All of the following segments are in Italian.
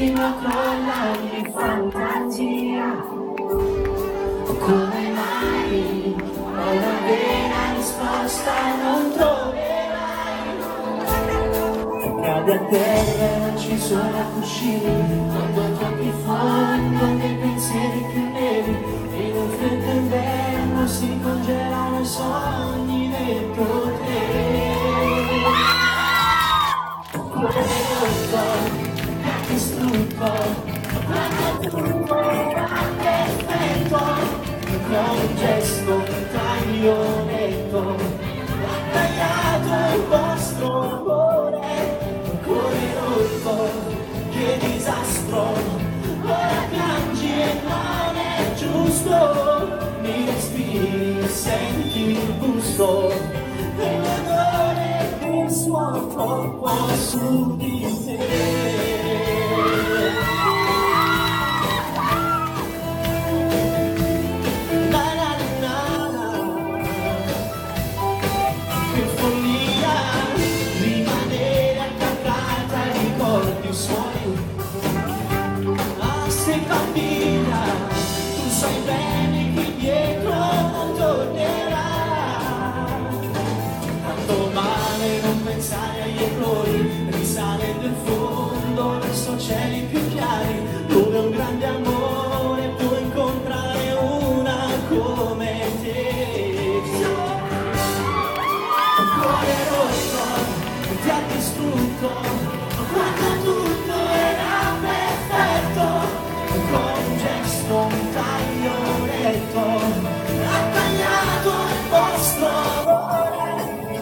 fino con ogni fantasia. Come mai una vera risposta non troverai? Cade a terra e non ci sono cuscini, quando tocchi fondo nei pensieri più neri, in un freddo inverno si congelano i sogni dentro te. Come rotto, distrutto, quando tutto era perfetto, con un gesto taglioletto, ha tagliato il vostro amore, cuore rotto, che disastro, ora piangi e non è giusto, mi respiri, senti il gusto, e l'odore del suo corpo su di te. Sei bambina, tu sai bene che dietro non tornerà. Tanto male non pensare agli errori, risale del fondo verso cieli più chiari, dove un grande amore può incontrare una come te. Un cuore rotto ti ha distrutto, quando tutto era perfetto, con un gesto, un taglioletto, ha tagliato il vostro amore,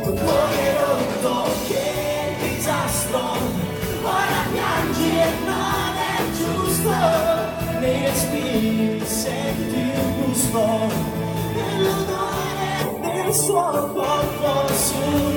un cuore rotto, che disastro, ora piangi e non è giusto, nei respiri senti il gusto, e l'odore del suo corpo su